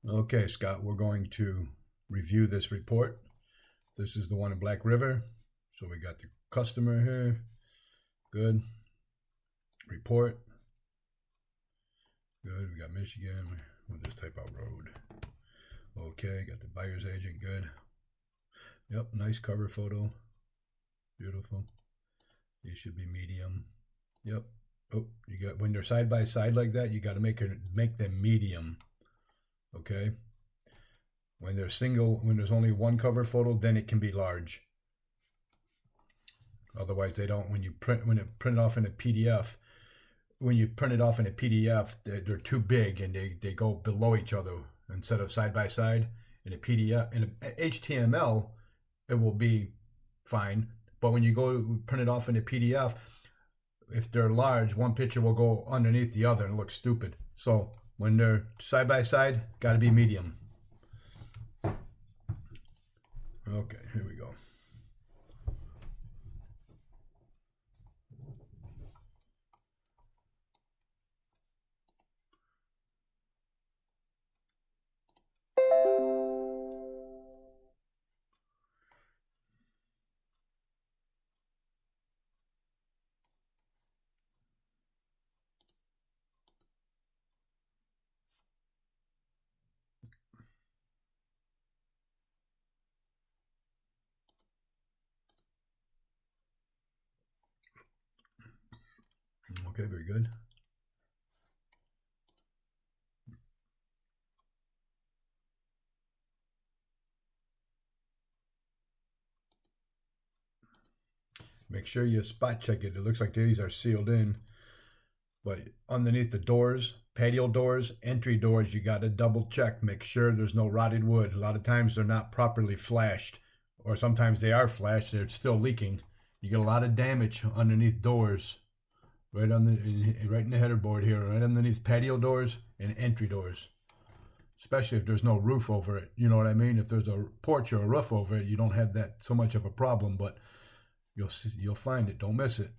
Okay, Scott, we're going to review this report. This is the one in Black River. So we got the customer here. Good. Report. Good. We got Michigan. We'll just type out road. Okay, got the buyer's agent. Good. Yep, nice cover photo. Beautiful. These should be medium. Yep. Oh, you got when they're side by side like that, you got to make them medium. Okay. When they're single, when there's only one cover photo, then it can be large. Otherwise, they don't. When it print off in a PDF, when you print it off in a PDF, they're too big and they go below each other instead of side by side. In a PDF, in a HTML, it will be fine. But when you go print it off in a PDF, if they're large, one picture will go underneath the other and look stupid. So when they're side by side, got to be medium. Okay, here we go. Okay, very good. Make sure you spot check it. It looks like these are sealed in, but underneath the doors, patio doors, entry doors, you got to double check. Make sure there's no rotted wood. A lot of times they're not properly flashed, or sometimes they are flashed, they're still leaking. You get a lot of damage underneath doors, right in the header board here, right underneath patio doors and entry doors. Especially if there's no roof over it, you know what I mean? If there's a porch or a roof over it, you don't have that so much of a problem, but you'll find it. Don't miss it.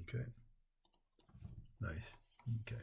Okay. Nice. Okay.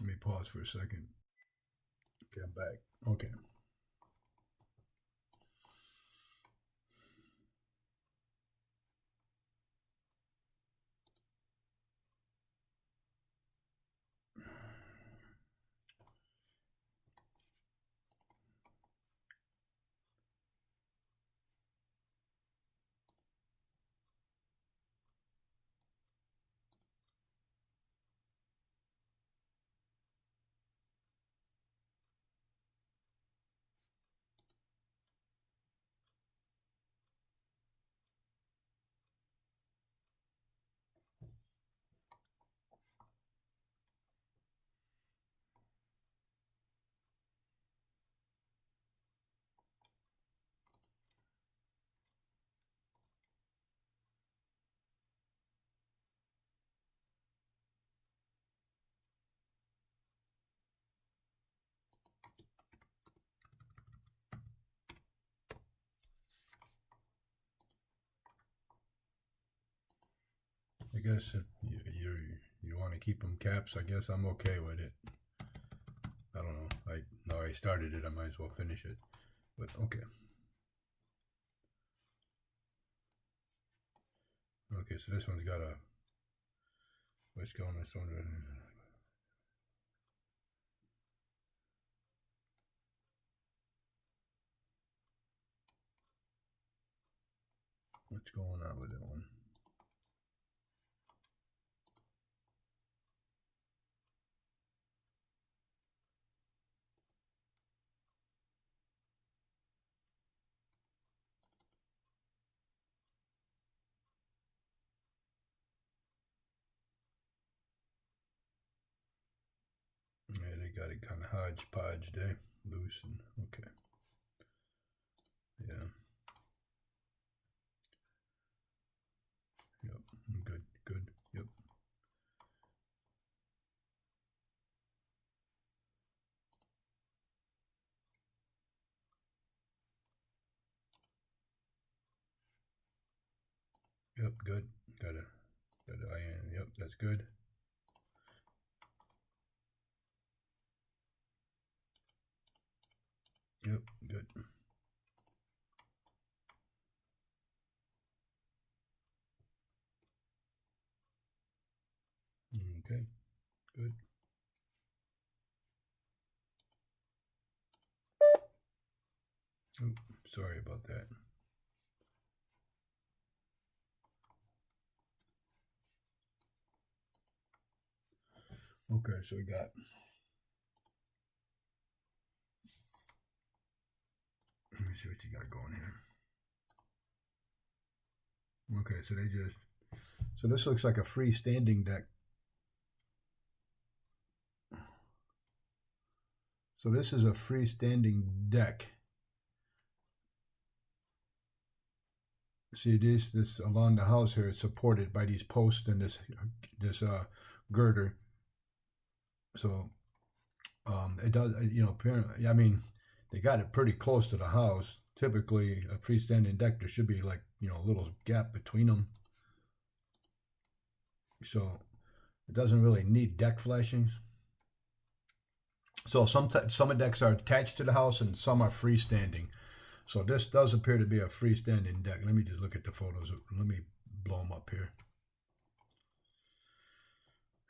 Let me pause for a second. Okay, I'm back. Okay. I guess if you want to keep them caps, I guess I'm okay with it. I don't know. I started it. I might as well finish it. But okay. Okay, so this one's got a, let's go on this one. What's going on with that one? Yeah, they got it kind of hodgepodge there, loose and okay. Yeah. Yep. Good. Good. Yep. Yep. Good. Got a iron. Yep. That's good. Yep. Good. Okay. Good. Oh, sorry about that. Okay, so we got, let me see what you got going here. Okay, so they just, so this looks like a freestanding deck. So this is a freestanding deck. See this along the house here is supported by these posts and this girder. So it does, you know, apparently, I mean, they got it pretty close to the house. Typically, a freestanding deck, there should be like, you know, a little gap between them. So it doesn't really need deck flashings. So some decks are attached to the house and some are freestanding. So this does appear to be a freestanding deck. Let me just look at the photos. Let me blow them up here.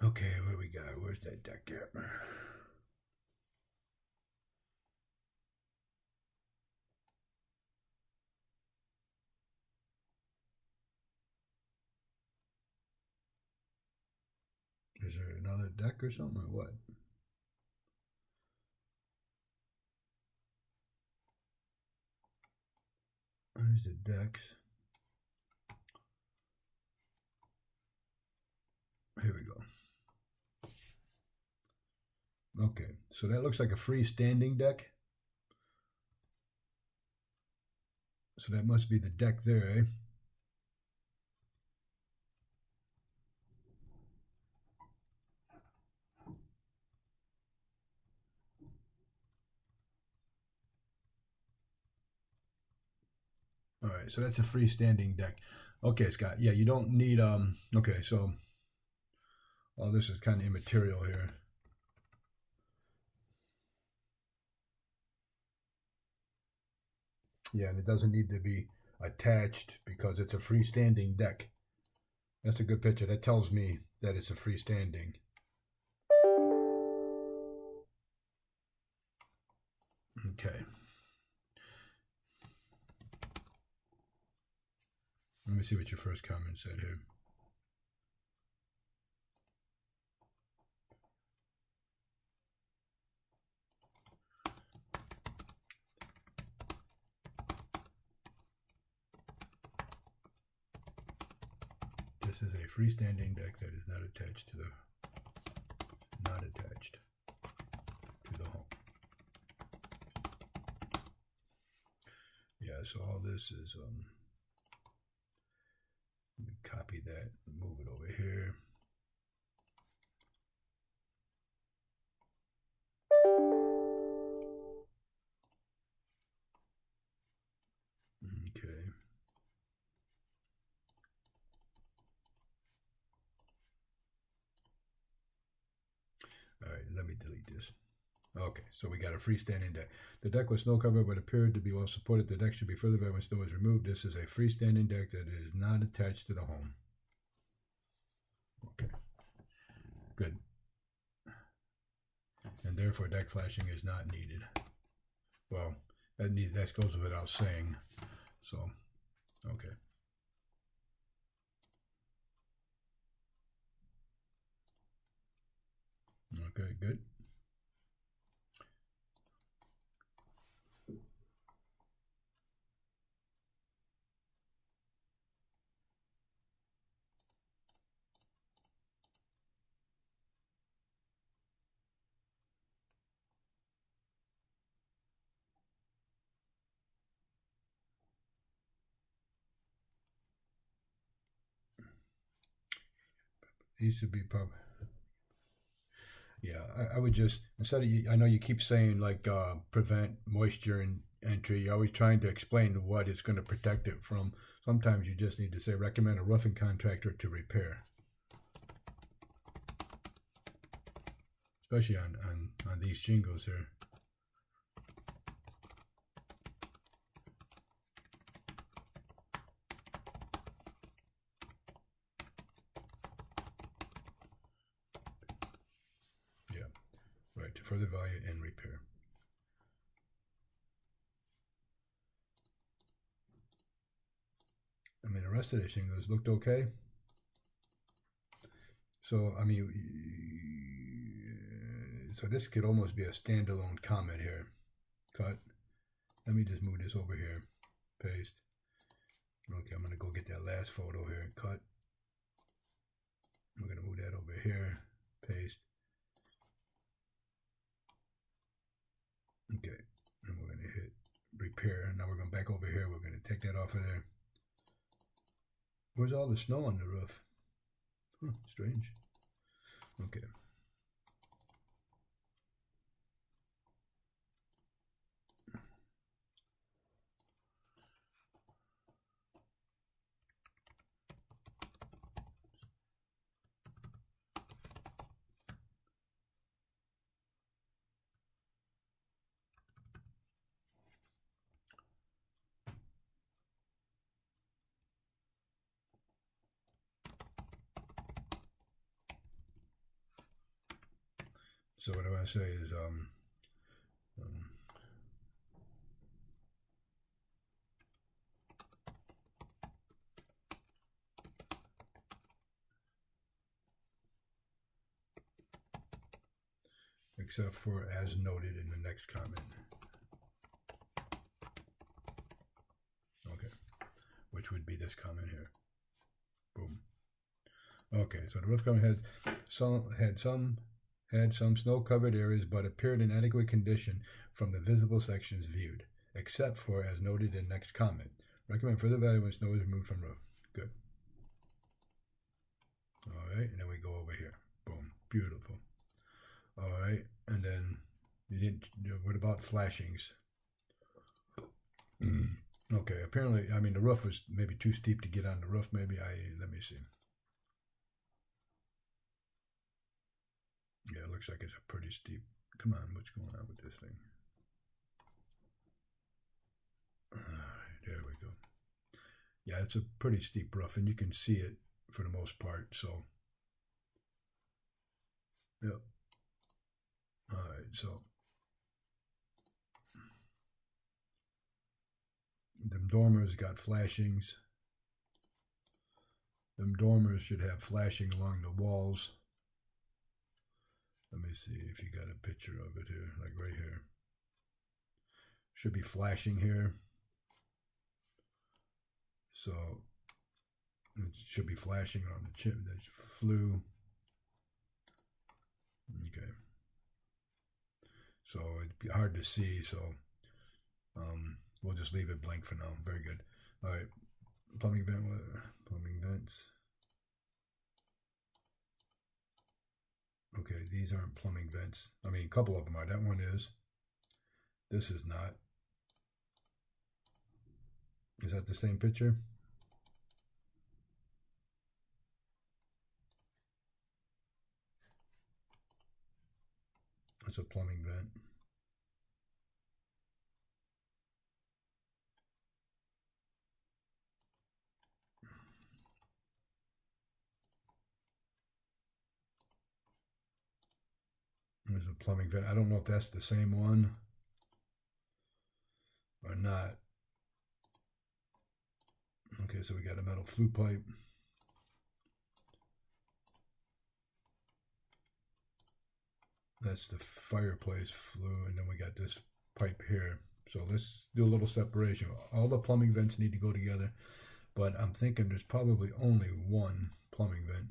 Okay, where we got? Where's that deck at? Is there another deck or something or what? There's the decks. Here we go. Okay, so that looks like a freestanding deck. So that must be the deck there, eh? All right, so that's a freestanding deck. Okay, Scott. Yeah, you don't need okay, so all this is kind of immaterial here. Yeah, and it doesn't need to be attached because it's a freestanding deck. That's a good picture. That tells me that it's a freestanding. Okay. Let me see what your first comment said here. This is a freestanding deck that is not attached to the home. Yeah, so all this is let me copy that, move it over here. Okay. All right, let me delete this. Okay, so we got a freestanding deck. The deck with snow cover but appeared to be well supported. The deck should be further when snow is removed. This is a freestanding deck that is not attached to the home. Okay, good. And therefore deck flashing is not needed. Well, that goes without saying. So, okay. Okay, good. These should be probably. Yeah, I would just instead of I know you keep saying like prevent moisture and entry. You're always trying to explain what it's going to protect it from. Sometimes you just need to say recommend a roofing contractor to repair, especially on these shingles here. Yeah, right. To further value and repair. I mean, the rest of the shingles looked okay. So, I mean, so this could almost be a standalone comment here. Cut. Let me just move this over here. Paste. Okay, I'm going to go get that last photo here. Cut. We're going to move that over here. Paste. Okay. And we're going to hit repair. Now we're going back over here. We're going to take that off of there. Where's all the snow on the roof? Huh, strange. Okay. So what I want to say is except for as noted in the next comment. Okay, which would be this comment here. Boom. Okay, so the roof comment had some snow-covered areas, but appeared in adequate condition from the visible sections viewed, except for as noted in next comment. Recommend further value when snow is removed from roof. Good. All right, and then we go over here. Boom. Beautiful. All right, and then you didn't. What about flashings? Okay, apparently, I mean the roof was maybe too steep to get on the roof. Maybe let me see. Yeah, it looks like it's a pretty steep. Come on, what's going on with this thing? All right, there we go. Yeah, it's a pretty steep roof, and you can see it for the most part. So, yep. All right, so them dormers got flashings. Them dormers should have flashing along the walls. Let me see if you got a picture of it here, like right here. Should be flashing here. So it should be flashing on the chip that flew. Okay. So it'd be hard to see. So we'll just leave it blank for now. Very good. All right. Plumbing vents. Okay, these aren't plumbing vents. I mean, a couple of them are. That one is. This is not. Is that the same picture? That's a plumbing vent. There's a plumbing vent. I don't know if that's the same one or not. Okay, so we got a metal flue pipe. That's the fireplace flue, and then we got this pipe here. So let's do a little separation. All the plumbing vents need to go together, but I'm thinking there's probably only one plumbing vent,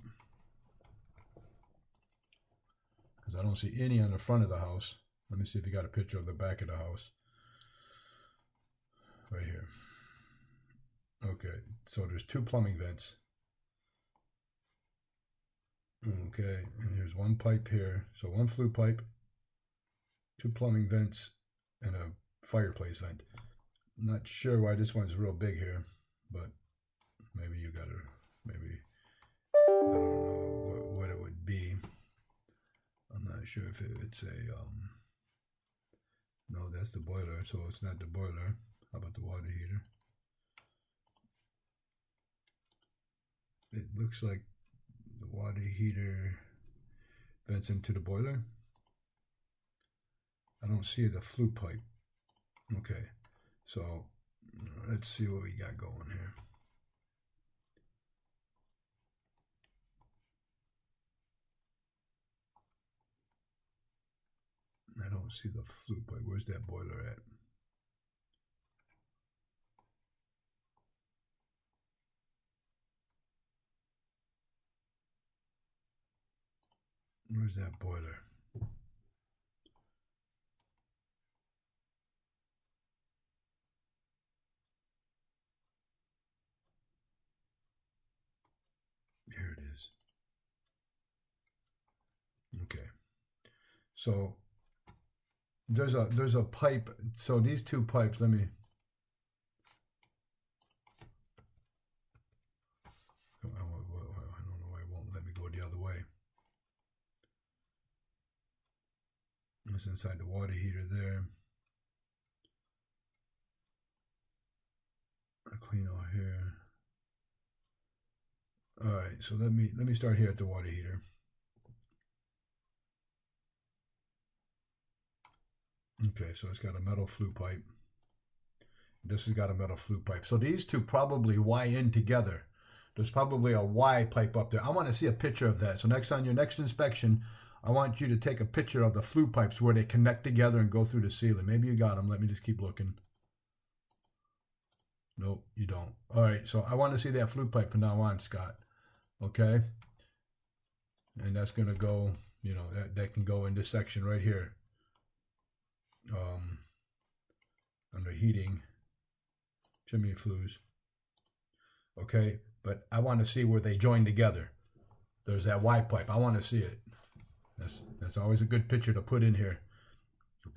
because I don't see any on the front of the house. Let me see if you got a picture of the back of the house. Right here. Okay, so there's two plumbing vents. Okay, and here's one pipe here. So one flue pipe, two plumbing vents, and a fireplace vent. I'm not sure why this one's real big here, but maybe you gotta, maybe, I don't know what it would be. I'm not sure if it's a, no, that's the boiler, so it's not the boiler. How about the water heater? It looks like the water heater vents into the boiler. I don't see the flue pipe. Okay, so let's see what we got going here. I don't see the flue pipe. Where's that boiler at? Where's that boiler? Here it is. Okay. So there's a pipe. So these two pipes, let me, I don't know why it won't let me go the other way. It's inside the water heater there. I clean all here. All right, so let me start here at the water heater. Okay, so it's got a metal flue pipe. This has got a metal flue pipe. So these two probably Y in together. There's probably a Y pipe up there. I want to see a picture of that. So next on your next inspection, I want you to take a picture of the flue pipes where they connect together and go through the ceiling. Maybe you got them. Let me just keep looking. Nope, you don't. All right, so I want to see that flue pipe from now on, Scott. Okay? And that's going to go, you know, that can go in this section right here. Under heating, chimney flues. Okay, but I want to see where they join together. There's that Y pipe. I want to see it. That's always a good picture to put in here.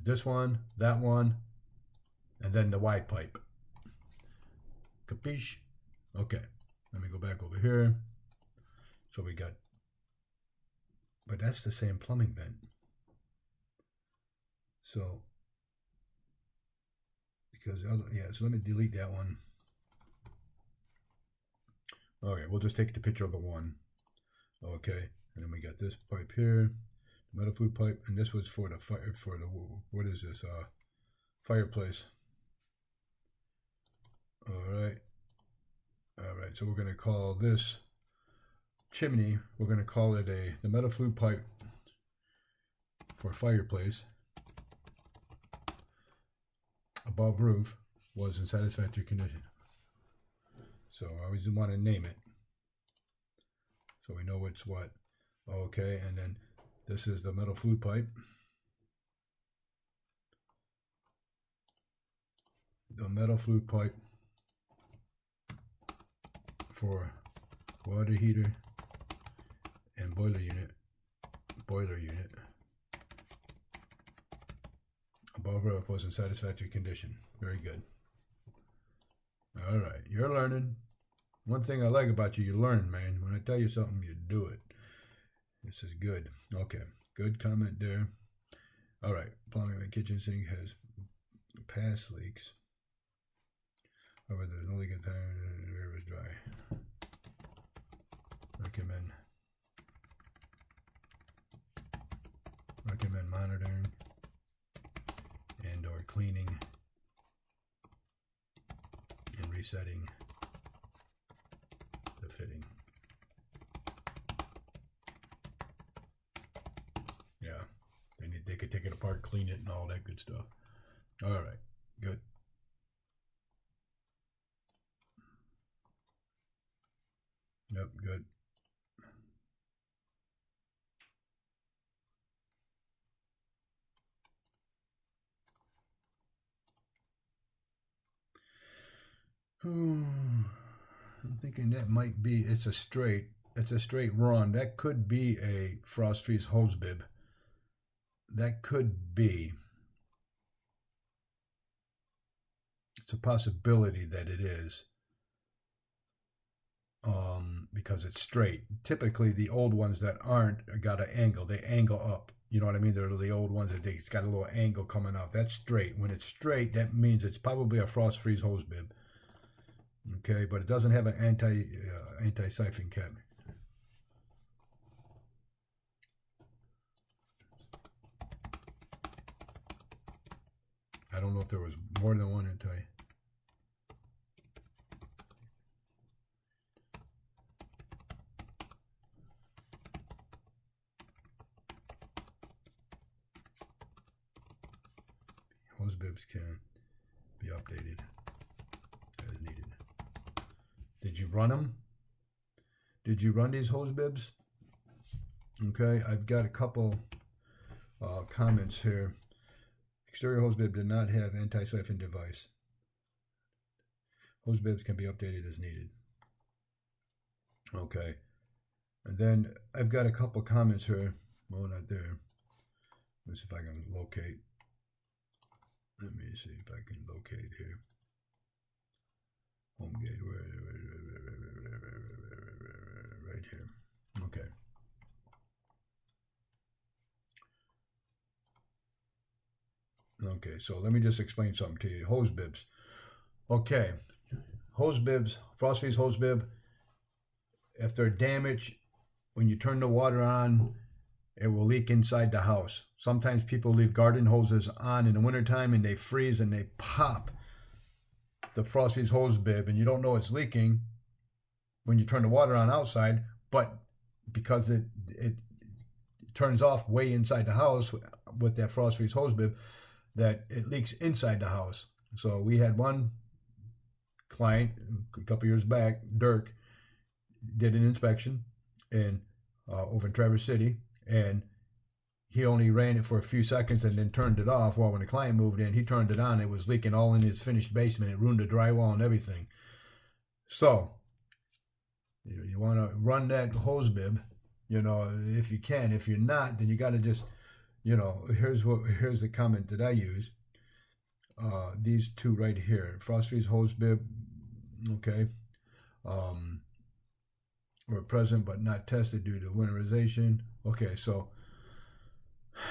This one, that one, and then the Y pipe. Capiche? Okay. Let me go back over here. So we got, but that's the same plumbing vent. So, because, yeah, so let me delete that one. Okay, we'll just take the picture of the one. Okay, and then we got this pipe here, metal flue pipe, and this was for the fire, for the, what is this, fireplace. All right, so we're going to call this chimney, we're going to call it the metal flue pipe for fireplace. Above roof was in satisfactory condition. So I always want to name it so we know what's what. Okay, and then this is the metal flue pipe. The metal flue pipe for water heater and boiler unit. Above roof was in satisfactory condition. Very good. All right, you're learning. One thing I like about you learn, man. When I tell you something, you do it. This is good. Okay, good comment there. All right, plumbing and kitchen sink has past leaks. However, there's no leak at the time the air was dry. Recommend cleaning and resetting the fitting. Yeah, they could take it apart, clean it, and all that good stuff. All right, good. Yep, good. I'm thinking that might be, it's a straight run. That could be a frost freeze hose bib. That could be. It's a possibility that it is. Because it's straight. Typically, the old ones that aren't got an angle. They angle up. You know what I mean? They're the old ones that it's got a little angle coming out. That's straight. When it's straight, that means it's probably a frost freeze hose bib. Okay, but it doesn't have an anti-siphon cap. I don't know if there was more than one anti. Hose bibs can be updated as needed. Did you run them? Did you run these hose bibs? Okay, I've got a couple comments here. Exterior hose bib did not have anti-siphon device. Hose bibs can be updated as needed. Okay, and then I've got a couple comments here. Well, not there. Let's see if I can locate. Let me see if I can locate here. Home gate, right here. Okay. Okay, so let me just explain something to you. Hose bibs. Okay, hose bibs, frost freeze hose bib. If they're damaged, when you turn the water on, it will leak inside the house. Sometimes people leave garden hoses on in the wintertime and they freeze and they pop the frost freeze hose bib and you don't know it's leaking when you turn the water on outside, but because it turns off way inside the house with that frost freeze hose bib, that it leaks inside the house. So we had one client a couple years back, Dirk, did an inspection in over in Traverse City, and he only ran it for a few seconds and then turned it off. Well, when the client moved in, he turned it on. It was leaking all in his finished basement. It ruined the drywall and everything. So you want to run that hose bib, if you can. If you're not, then you got to just, here's the comment that I use. These two right here, frost freeze hose bib, okay, were present but not tested due to winterization. Okay, so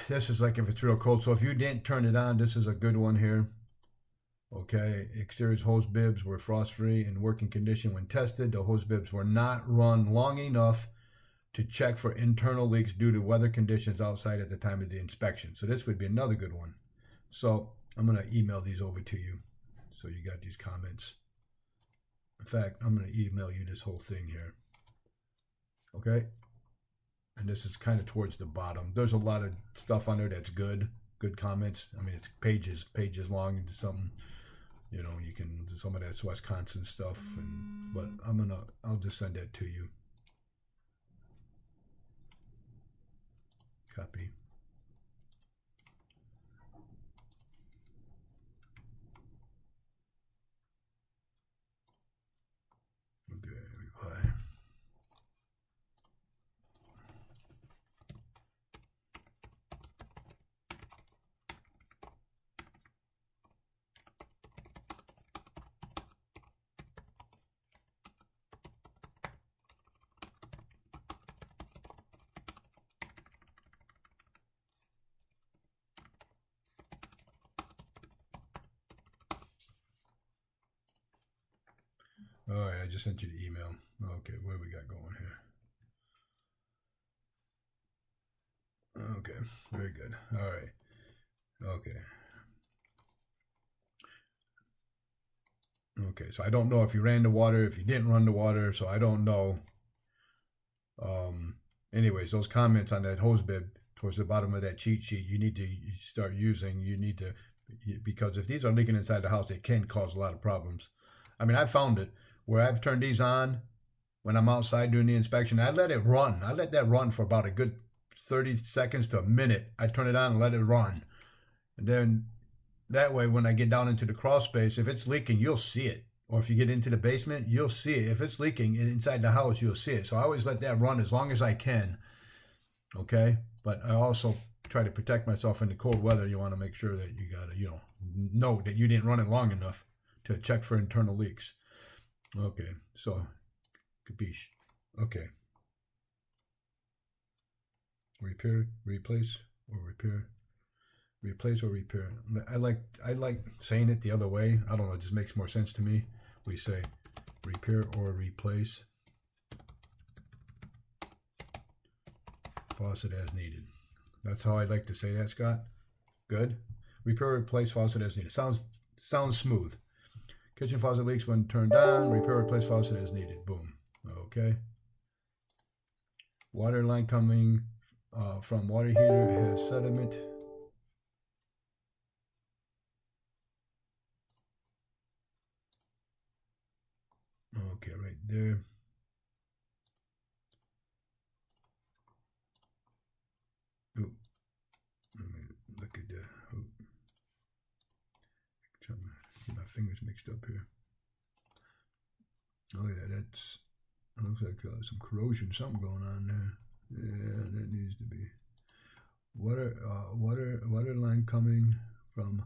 this is like if it's real cold. So if you didn't turn it on, this is a good one here. Okay, exterior hose bibs were frost-free in working condition when tested. The hose bibs were not run long enough to check for internal leaks due to weather conditions outside at the time of the inspection. So this would be another good one. So I'm going to email these over to you. So you got these comments. In fact, I'm going to email you this whole thing here. Okay? And this is kind of towards the bottom. There's a lot of stuff on there that's good comments. I mean, it's pages long into something. You can, some of that's Wisconsin stuff, but I'll just send that to you. Copy. Okay, reply. All right, I just sent you the email. Okay, what do we got going here? Okay, very good. All right. Okay. Okay, so I don't know if you ran the water, if you didn't run the water, so I don't know. Anyways, those comments on that hose bib towards the bottom of that cheat sheet, you need to start using. You need to, because if these are leaking inside the house, it can cause a lot of problems. I mean, I found it where I've turned these on when I'm outside doing the inspection. I let it run. I let that run for about a good 30 seconds to a minute. I turn it on and let it run. And then that way, when I get down into the crawl space, if it's leaking, you'll see it. Or if you get into the basement, you'll see it. If it's leaking inside the house, you'll see it. So I always let that run as long as I can. Okay? But I also try to protect myself in the cold weather. You want to make sure that you got to, know that you didn't run it long enough to check for internal leaks. Okay, so, capiche. Okay. Repair, replace, or repair. Replace or repair. I like saying it the other way. I don't know, it just makes more sense to me. We say repair or replace faucet as needed. That's how I like to say that, Scott. Good. Repair or replace faucet as needed. Sounds smooth. Kitchen faucet leaks when turned on. Repair or replace faucet as needed. Boom. Okay. Water line coming from water heater has sediment. Okay, right there. Ooh. Let me look at that. Get my fingers mixed up here. Oh yeah, it looks like some corrosion, something going on there. Yeah, that needs to be water line coming from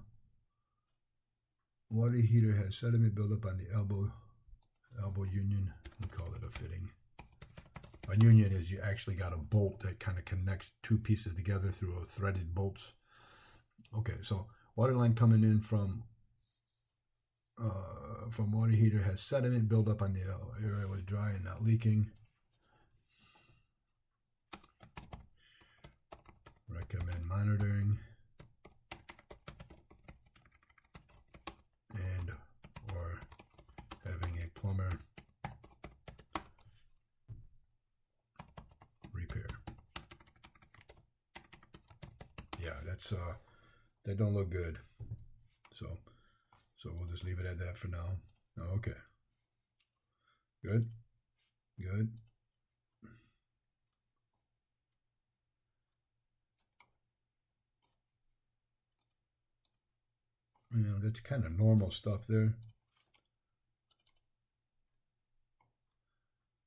water heater has sediment buildup on the elbow union. We call it a fitting. A union is you actually got a bolt that kind of connects two pieces together through a threaded bolts. Okay, so water line coming in from water heater has sediment buildup on the area was dry and not leaking. Recommend monitoring and or having a plumber repair. Yeah, that's that don't look good. So we'll just leave it at that for now. Okay. Good. Good. That's kind of normal stuff there.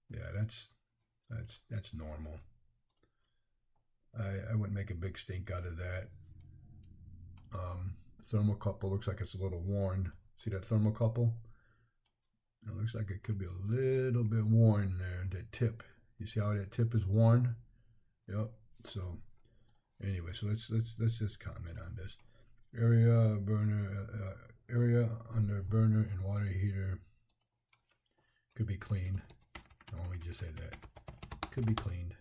Yeah, that's normal. I wouldn't make a big stink out of that. Thermocouple looks like it's a little worn. See that thermocouple? It looks like it could be a little bit worn there. That tip. You see how that tip is worn? Yep. So anyway, so let's just comment on this. Area under burner and water heater could be cleaned. Let me just say that. Could be cleaned.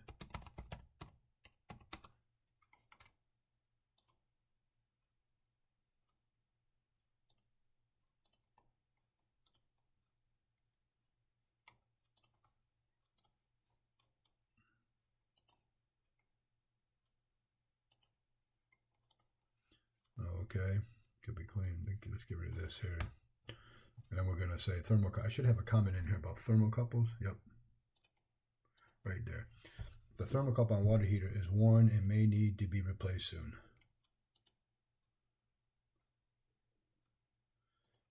Okay, could be cleaned. Let's get rid of this here. And then we're going to say thermocouple. I should have a comment in here about thermocouples. Yep. Right there. The thermocouple on water heater is worn and may need to be replaced soon.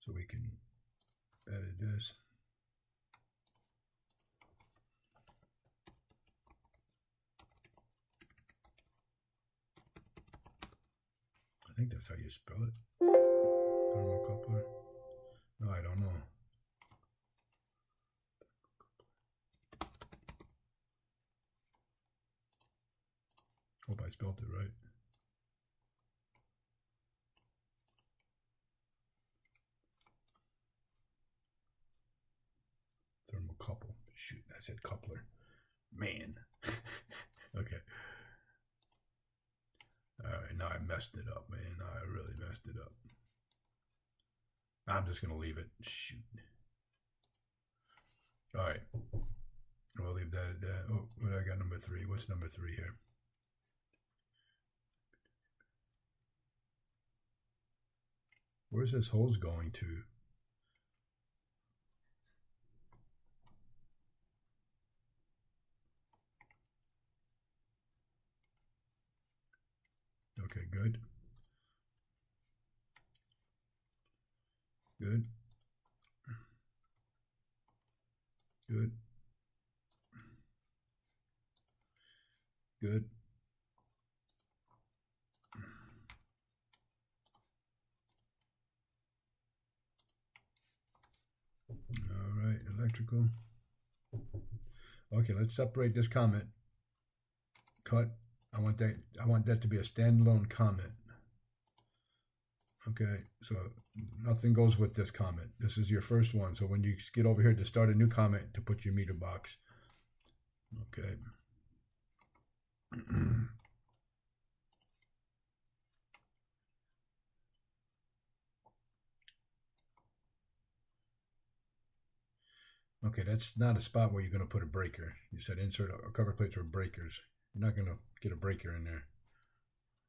So we can edit this. I think that's how you spell it. Thermocoupler. No, I don't know. Hope I spelled it right. Thermocouple. Shoot, I said coupler. Man. Okay. All right, now I messed it up, man. Now I really messed it up. I'm just going to leave it. Shoot. All right. We'll leave that at that. Oh, what I got number 3. What's number 3 here? Where's this hose going to? Okay, good. Good. Good. Good. All right, electrical. Okay, let's separate this comment. Cut. I want that to be a standalone comment. Okay, so nothing goes with this comment. This is your first one. So when you get over here to start a new comment, to put your meter box. Okay. Okay, that's not a spot where you're going to put a breaker. You said insert cover plates or breakers. You're not going to get a breaker in there.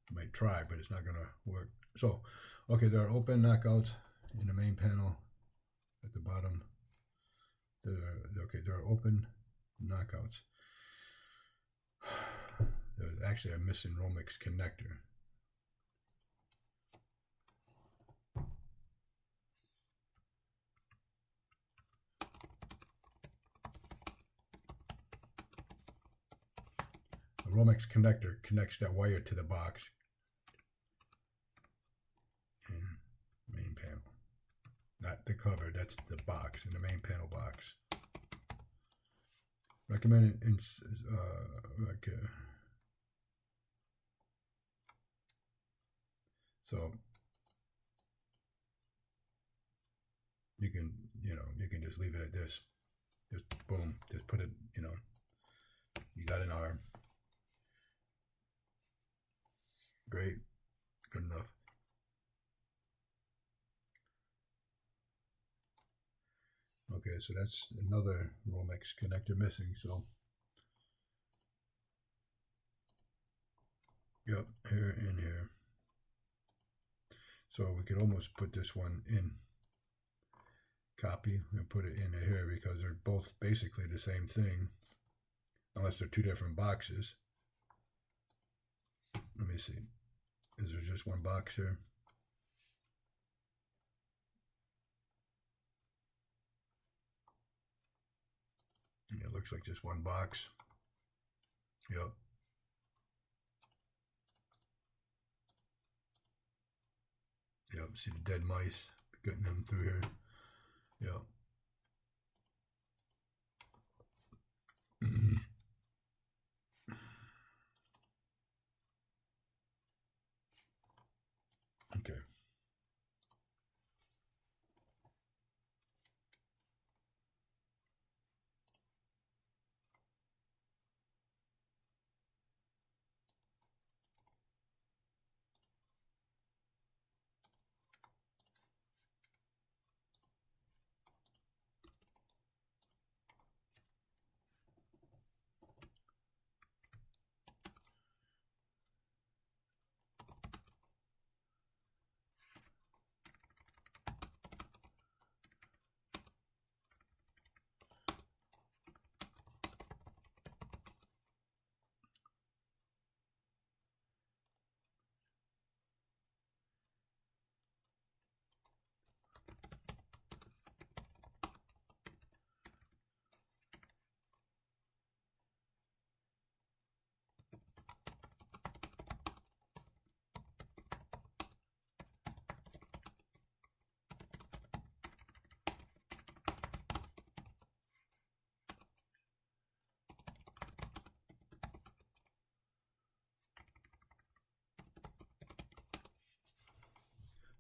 You might try, but it's not going to work. So, okay, there are open knockouts in the main panel at the bottom. There are open knockouts. There's actually a missing Romex connector. The Romex connector connects that wire to the box in main panel. Not the cover, that's the box, in the main panel box. Recommended so you can just leave it at this. Just boom, just put it, you got an arm. Great, good enough. Okay, so that's another Romex connector missing. So, yep, here and here. So we could almost put this one in, copy, and put it in here because they're both basically the same thing, unless they're two different boxes. Let me see. Is there just one box here? Yeah, it looks like just one box. Yep. Yep, see the dead mice, getting them through here. Yep. Okay.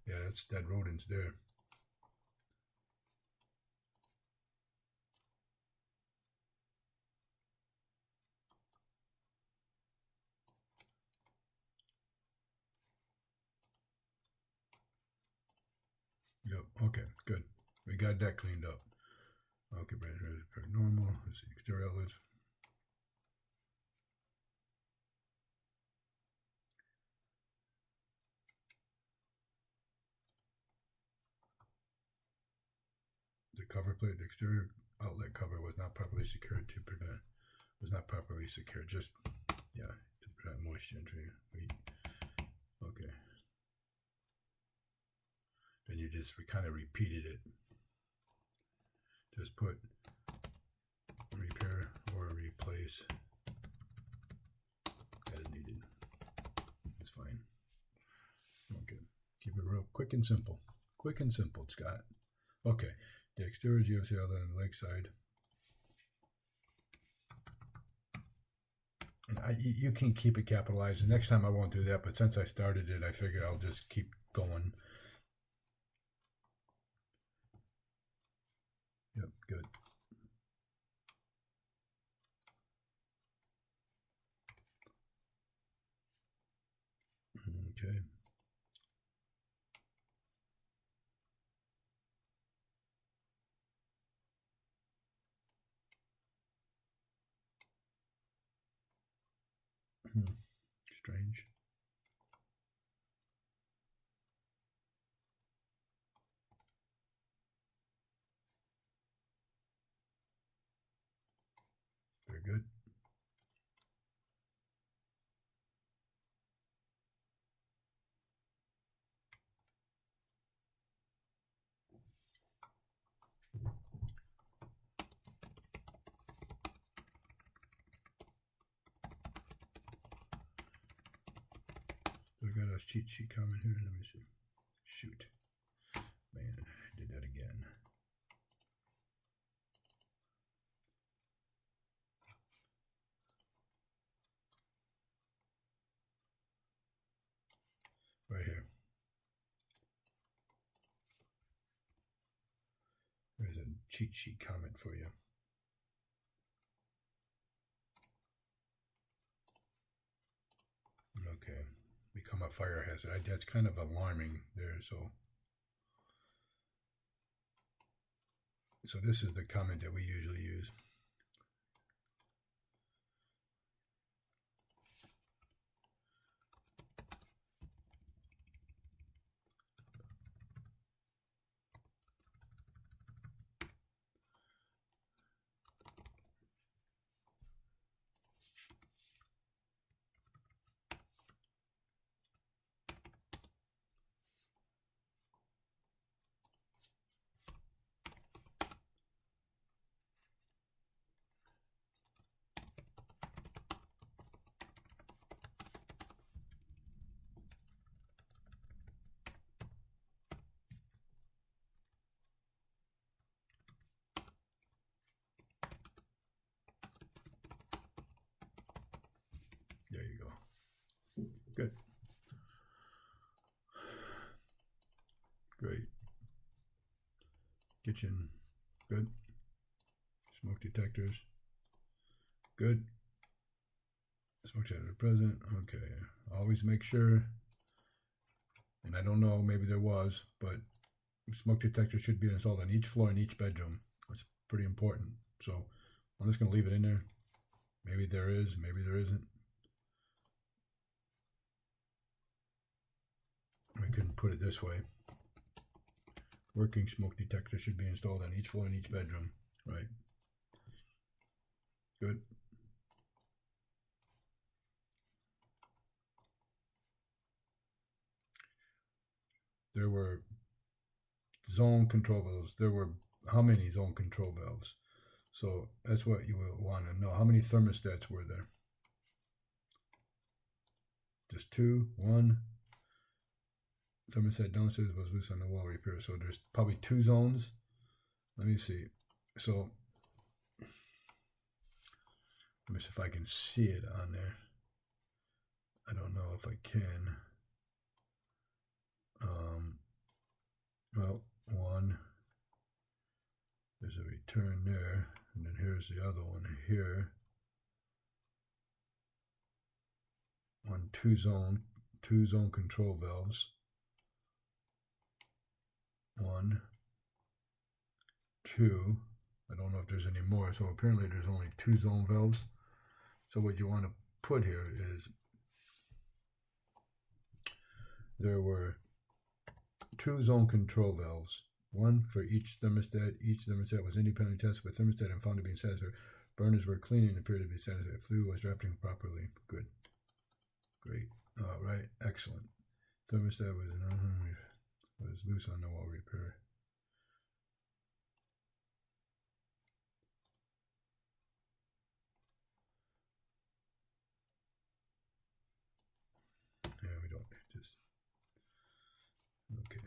Yeah, that's dead rodents there. Yep. Yep. Okay, good. We got that cleaned up. Okay, very normal. Let's see, exterior outlets. The cover plate, the exterior outlet cover was not properly secured to prevent. Was not properly secured. Just yeah, to prevent moisture entry. Okay. Then you just kind of repeated it. Just put repair or replace as needed. It's fine. Okay. Keep it real quick and simple. Quick and simple, Scott. Okay. The exterior GFC outlet on the lakeside. And you can keep it capitalized. The next time I won't do that, but since I started it, I figured I'll just keep going. Yep, good. Okay. Strange. Very good. So I got a cheat sheet comment here. Let me see. Shoot. Man, I did that again. Right here. There's a cheat sheet comment for you. Okay. Become a fire hazard. That's kind of alarming there. So this is the comment that we usually use. There you go. Good. Great. Kitchen. Good. Smoke detectors. Good. Smoke detector present. Okay. Always make sure. And I don't know, maybe there was, but smoke detector should be installed on each floor in each bedroom. That's pretty important. So I'm just going to leave it in there. Maybe there is, maybe there isn't. We couldn't put it this way. Working smoke detector should be installed on each floor in each bedroom, right? Good. There were zone control valves. There were how many zone control valves? So that's what you would want to know. How many thermostats were there? Just two, one. Thermostat downstairs was loose on the wall repair. So there's probably two zones. Let me see. So let me see if I can see it on there. I don't know if I can. Well, one. There's a return there, and then here's the other one here. Two zone control valves. 1, 2. I don't know if there's any more. So apparently there's only 2 zone valves. So what you want to put here is there were 2 zone control valves, one for each thermostat. Each thermostat was independently tested with thermostat and found to be satisfied. Burners were cleaning and appeared to be satisfied. Fluid was drafting properly. Good. Great. All right. Excellent. Thermostat was loose on the wall repair. Yeah, we don't just. Okay.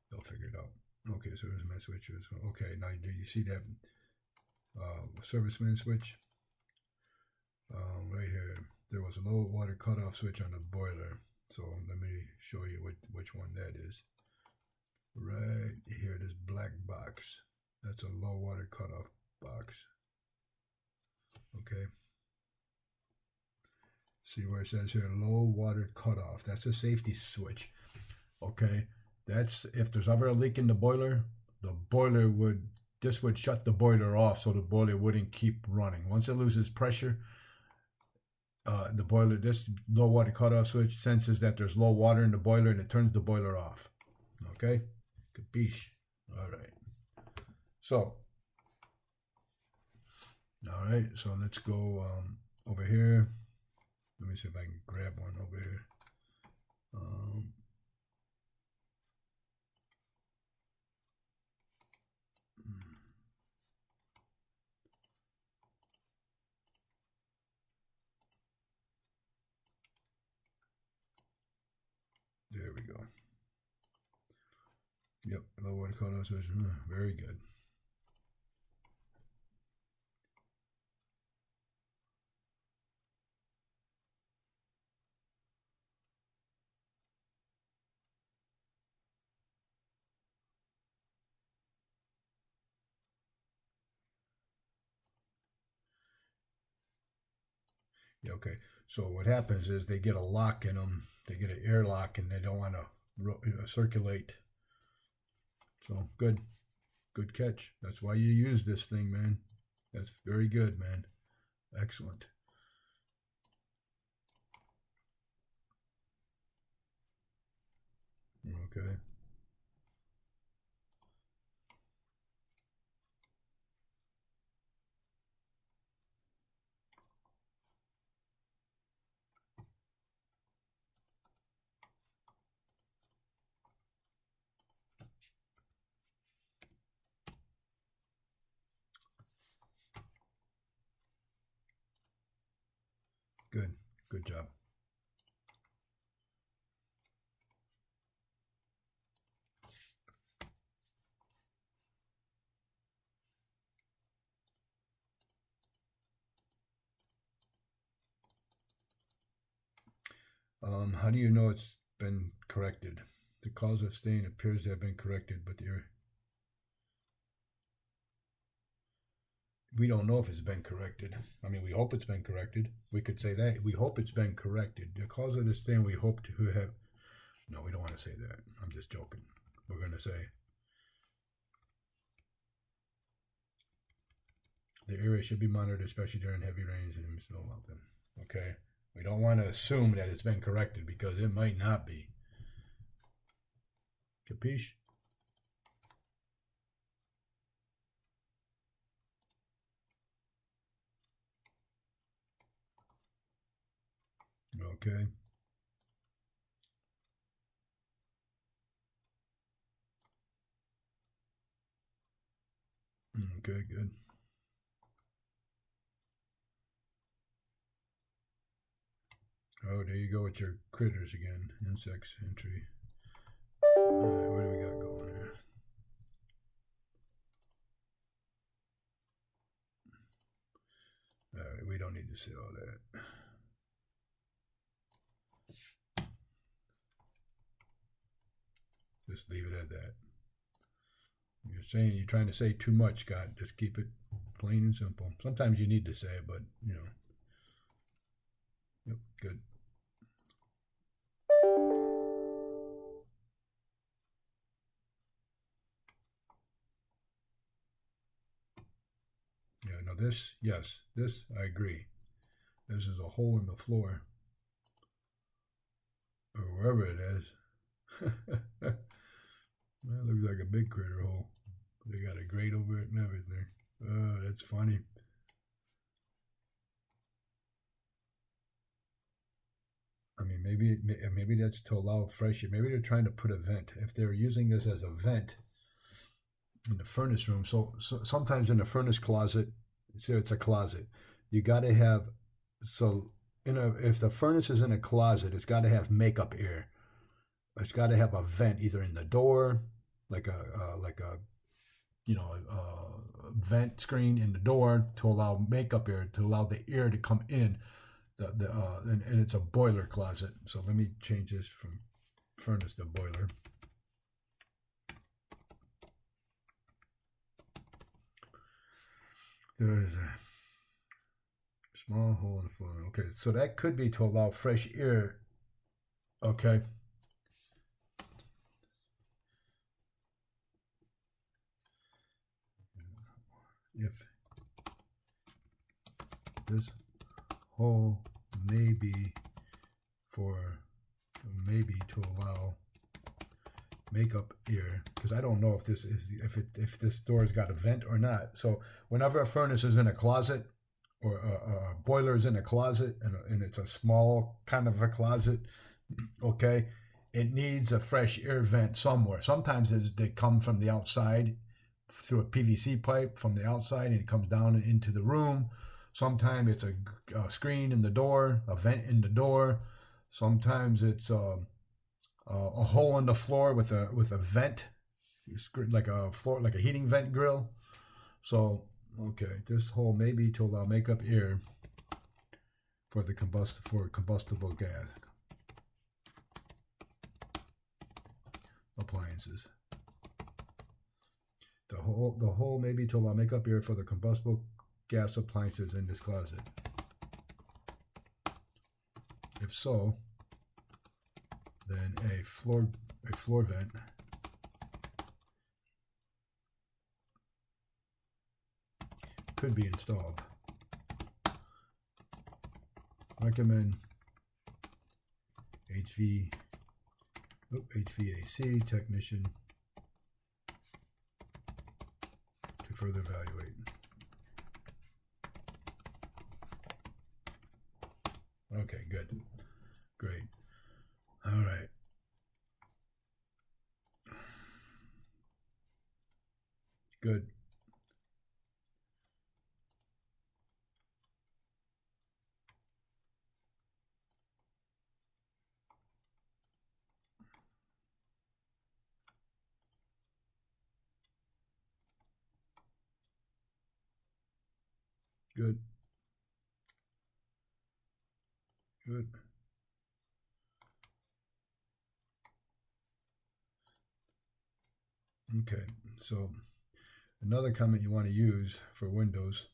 They'll figure it out. Okay, serviceman switches. Okay, now do you see that serviceman switch? Right here, there was a low water cutoff switch on the boiler. So let me show you which one that is. Right here, this black box. That's a low water cutoff box. Okay. See where it says here, low water cutoff. That's a safety switch. Okay. That's if there's ever a leak in the boiler this would shut the boiler off so the boiler wouldn't keep running. Once it loses pressure, this low water cutoff switch senses that there's low water in the boiler and it turns the boiler off. Okay? Capiche? All right. So, all right. So let's go over here. Let me see if I can grab one over here. There we go. Yep, low water cutoff switch. Very good. Yeah, okay. So what happens is they get a lock in them. They get an air lock, and they don't want to circulate. So good catch. That's why you use this thing, man. That's very good, man. Excellent. Okay. Good job. How do you know it's been corrected? The cause of stain appears to have been corrected, but we don't know if it's been corrected. I mean, we hope it's been corrected. We could say that. We hope it's been corrected. The cause of the stain we hope to have. No, we don't want to say that. I'm just joking. We're going to say the area should be monitored, especially during heavy rains and snow melting. Okay? We don't want to assume that it's been corrected because it might not be. Capiche? Okay. Okay, good. Oh, there you go with your critters again. Insects entry. All right, what do we got going here? All right, we don't need to see all that. Just leave it at that. You're trying to say too much, Scott. Just keep it plain and simple. Sometimes you need to say it, but you know. Yep, good. Now this, yes, this I agree. This is a hole in the floor, or wherever it is. That looks like a big critter hole. They got a grate over it and everything. Oh, that's funny. I mean, maybe that's to allow fresh air. Maybe they're trying to put a vent. If they're using this as a vent in the furnace room, so sometimes in the furnace closet, say it's a closet, you got to have if the furnace is in a closet, it's got to have makeup air. It's got to have a vent either in the door, like a vent screen in the door to allow makeup air, to allow the air to come in. And it's a boiler closet. So let me change this from furnace to boiler. There is a small hole in the floor. Okay, so that could be to allow fresh air. Okay. If this hole may be to allow makeup air, because I don't know if if this door's got a vent or not. So whenever a furnace is in a closet, or a boiler is in a closet, and it's a small kind of a closet, okay, it needs a fresh air vent somewhere. Sometimes they come from the outside through a PVC pipe from the outside, and it comes down into the room. Sometimes it's a screen in the door, a vent in the door. Sometimes it's a hole in the floor with a vent, like a heating vent grill. So okay, this hole may be to allow makeup air for combustible gas appliances. The hole may be to allow makeup air for the combustible gas appliances in this closet. If so, then a floor vent could be installed. Recommend HVAC technician to further evaluate. Okay, good. Great. All right. Good. Good. Good. Okay, so another comment you want to use for Windows.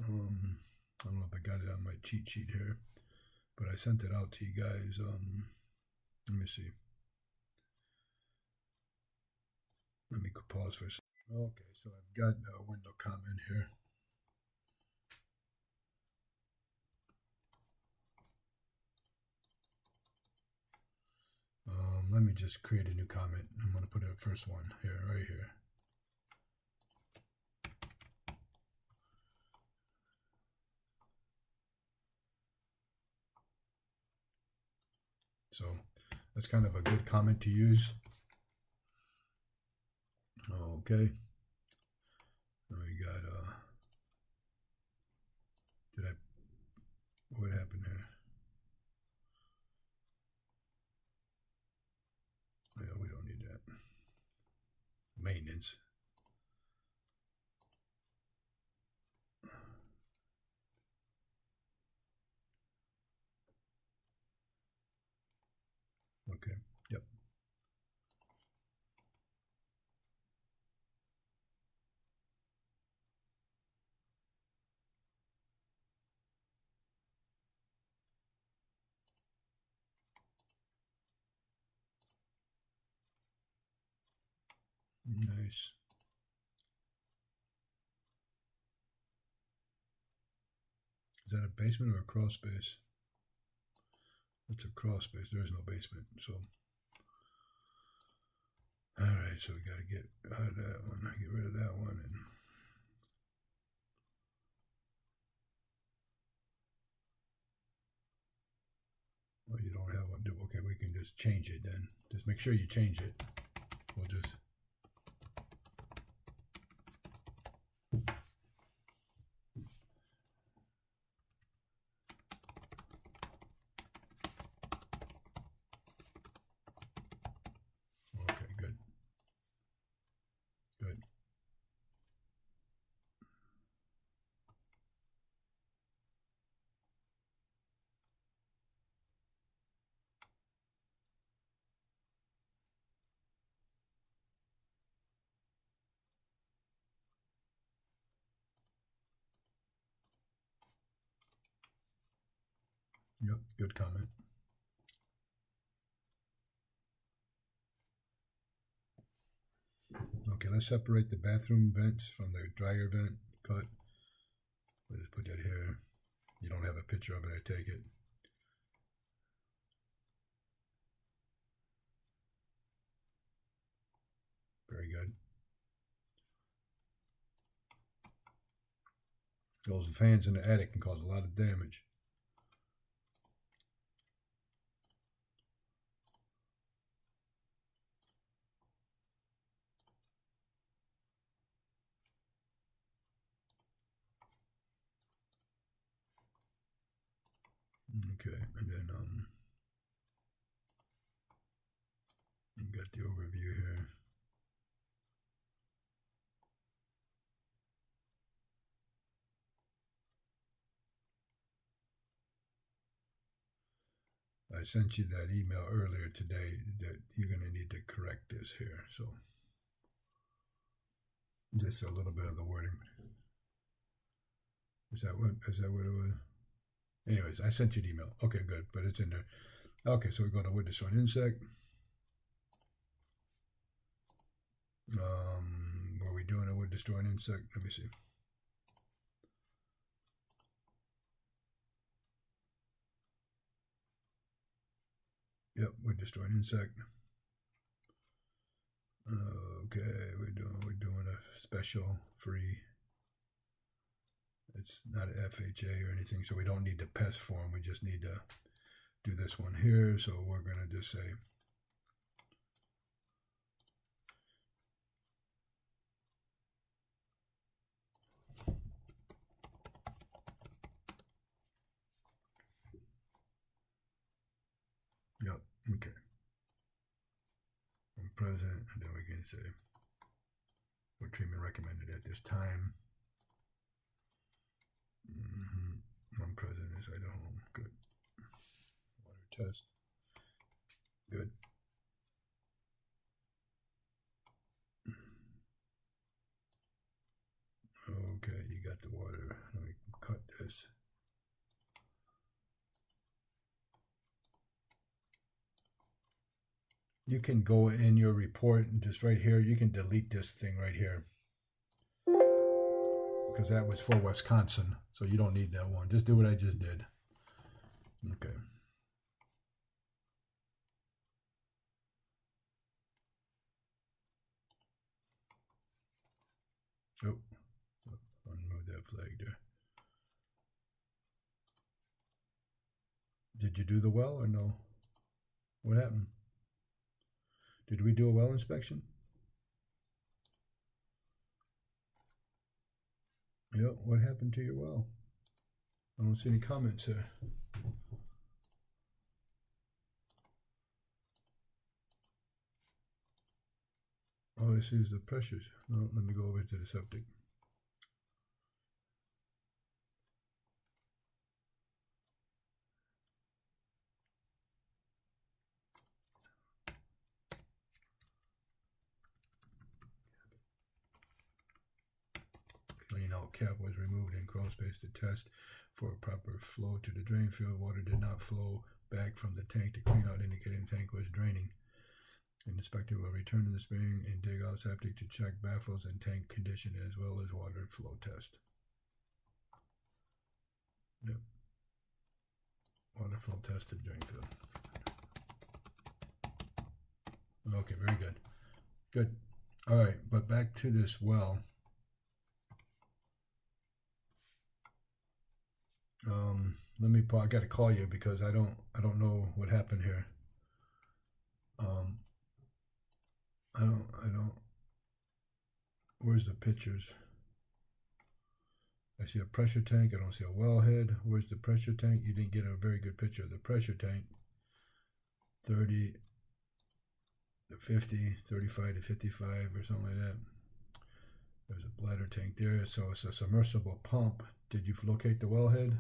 I don't know if I got it on my cheat sheet here, but I sent it out to you guys. Let me see. Let me pause for a second. Okay, so I've got a window comment here. Let me just create a new comment. I'm going to put the first one here, right here. So that's kind of a good comment to use. Okay. We got, what happened here? Yeah, we don't need that. Maintenance. Okay, yep. Nice. Is that a basement or a crawl space? It's a crawl space. There is no basement. So, all right. So we got to get out of that one. Get rid of that one. And well, you don't have one. Okay, we can just change it then. Just make sure you change it. We'll just. Okay, good. Good. Yep, good comment. Okay, let's separate the bathroom vents from the dryer vent. Cut. We'll just put that here. You don't have a picture of it, I take it. Very good. Those fans in the attic can cause a lot of damage. Okay, and then you got the overview here. I sent you that email earlier today that you're going to need to correct this here. So just a little bit of the wording. Is that what it was? Anyways, I sent you an email. Okay, good, but it's in there. Okay, so we go to wood destroying insect. Were we doing a wood destroying insect? Let me see. Yep, wood destroying insect. Okay, we're doing a special free. It's not an FHA or anything, so we don't need the pest form. We just need to do this one here. So we're going to just say yep, okay. I'm present, and then we can say what treatment recommended at this time. I'm present inside the home. Good. Water test. Good. Okay, you got the water. Let me cut this. You can go in your report and just right here, you can delete this thing right here. Because that was for Wisconsin, so you don't need that one. Just do what I just did. Okay. Oh, unmove that flag there. Did you do the well or no? What happened? Did we do a well inspection? Yep, what happened to your well? I don't see any comments here. All I see is the pressures. No, let me go over to the septic. Clean out cap was removed in crawl space to test for a proper flow to the drain field. Water did not flow back from the tank to clean out, indicating the tank was draining. An inspector will return to the spring and dig out septic to check baffles and tank condition as well as water flow test. Yep. Water flow test to drain field. Okay, very good. Good. All right, but back to this well. Let me. I got to call you because I don't know what happened here. I don't. Where's the pictures? I see a pressure tank. I don't see a wellhead. Where's the pressure tank? You didn't get a very good picture of the pressure tank. 30 to 50, 35 to 55 or something like that. There's a bladder tank there. So it's a submersible pump. Did you locate the wellhead?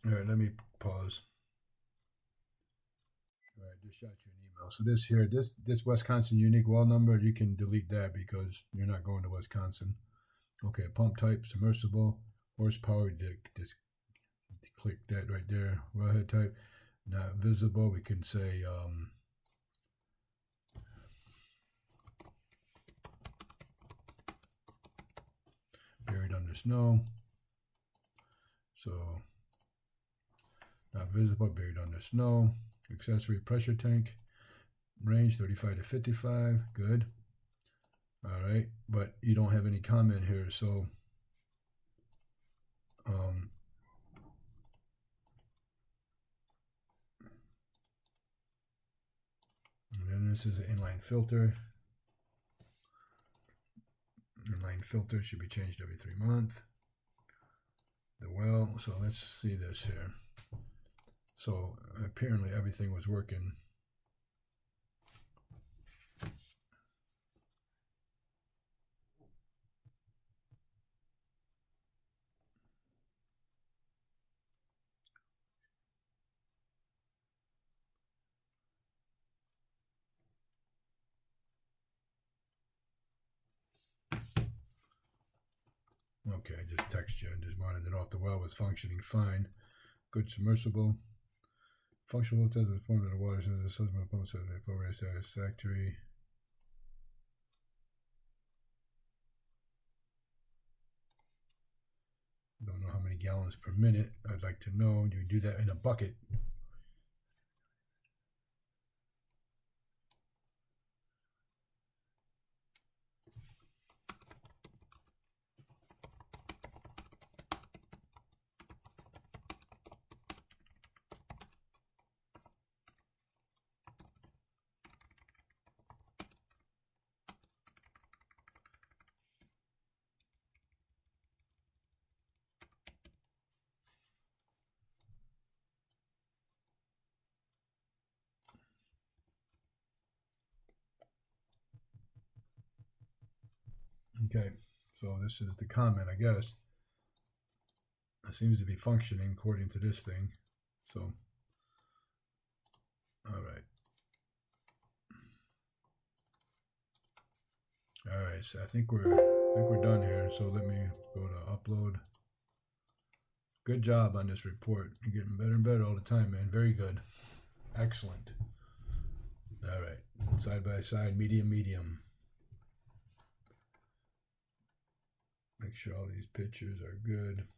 All right, let me pause. All right, just shot you an email. So this here, this Wisconsin unique well number, you can delete that because you're not going to Wisconsin. Okay, pump type, submersible, horsepower, just click that right there. Wellhead type, not visible. We can say buried under snow. So not visible, buried under snow. Accessory pressure tank, range 35 to 55. Good. All right, but you don't have any comment here, so and then this is an inline filter. Inline filter should be changed every 3 months. The well, so let's see this here. So apparently everything was working. Okay, I just text you. I just wanted to know if the well was functioning fine. Good submersible. Functional test was formed in the water, so the submersible pump says the flow rate is satisfactory. Don't know how many gallons per minute. I'd like to know. You do that in a bucket. Okay, so this is the comment, I guess. It seems to be functioning according to this thing. So, all right. All right, so I think we're done here. So let me go to upload. Good job on this report. You're getting better and better all the time, man. Very good. Excellent. All right, side by side, medium, medium. Make sure all these pictures are good.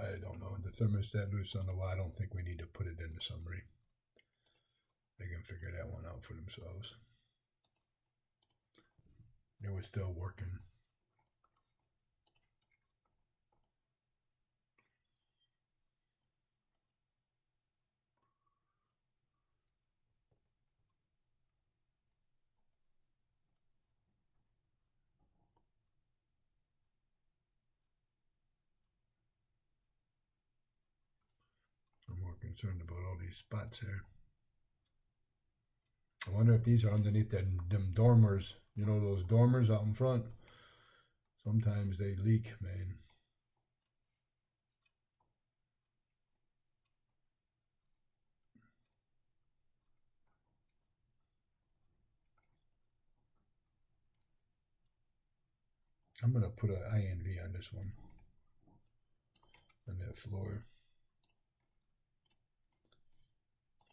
I don't know. The thermostat loose on the wall. I don't think we need to put it in the summary. They can figure that one out for themselves. It was still working. concerned about all these spots here. I wonder if these are underneath them dormers. You know, those dormers out in front? Sometimes they leak, man. I'm going to put an INV on this one, on that floor.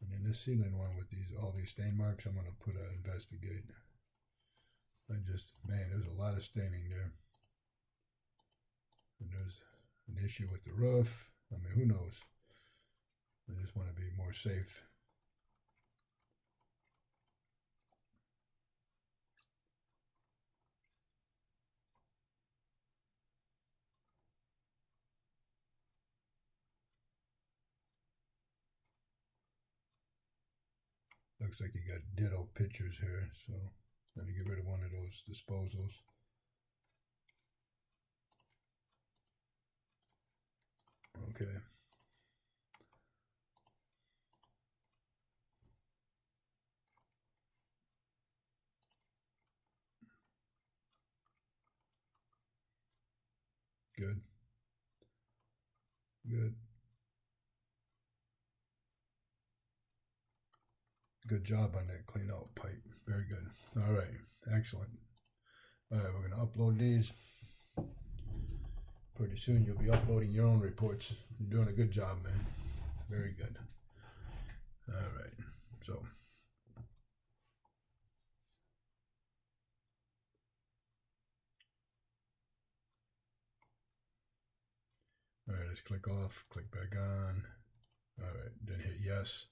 And then this ceiling one with all these stain marks, I'm going to put a investigate. Man, there's a lot of staining there. And there's an issue with the roof. I mean, who knows? I just want to be more safe. Looks like you got ditto pictures here, so let me get rid of one of those disposals. Okay. Good. Good. Good job on that clean out pipe. Very good. All right. Excellent. All right, we're going to upload these. Pretty soon you'll be uploading your own reports. You're doing a good job, man. Very good. All right. So. All right, let's click off, click back on. All right, then hit yes.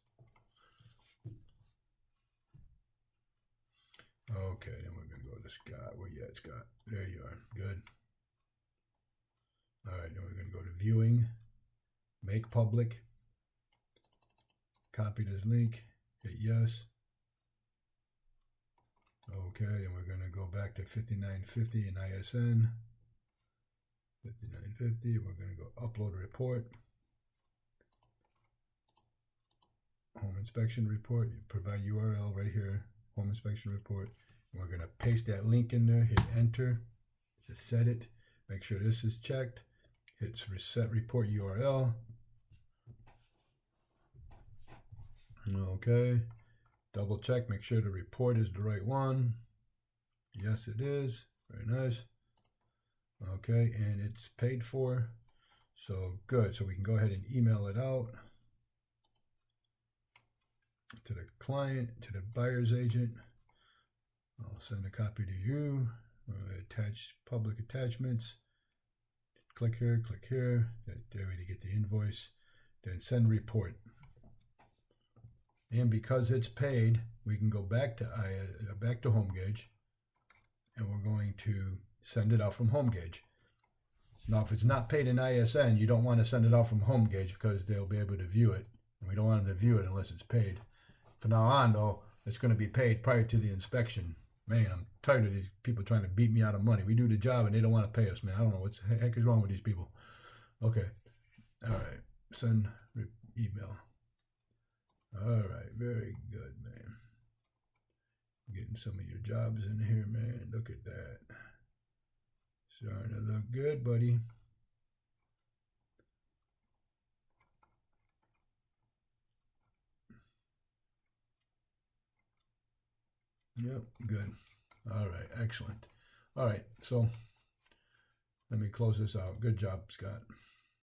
Okay, then we're going to go to Scott. Where you at, Scott? There you are. Good. All right, then we're going to go to viewing, make public, copy this link, hit yes. Okay, then we're going to go back to 5950 in ISN. 5950, we're going to go upload a report. Home inspection report, you provide URL right here, home inspection report. And we're going to paste that link in there, hit enter to set it. Make sure this is checked. Hit reset report URL. Okay, double check, make sure the report is the right one. Yes, it is. Very nice. Okay, and it's paid for. So good. So we can go ahead and email it out to the client, to the buyer's agent. I'll send a copy to you. Attach public attachments. Click here, there we get the invoice. Then send report. And because it's paid, we can go back to HomeGauge, and we're going to send it out from HomeGauge. Now, if it's not paid in ISN, you don't want to send it out from HomeGauge because they'll be able to view it. And we don't want them to view it unless it's paid. From now on, though, it's going to be paid prior to the inspection. Man, I'm tired of these people trying to beat me out of money. We do the job and they don't want to pay us, man. I don't know what the heck is wrong with these people. Okay. All right. Send email. All right. Very good, man. Getting some of your jobs in here, man. Look at that. Starting to look good, buddy. Yep, good. All right, excellent. All right, so let me close this out. Good job, Scott.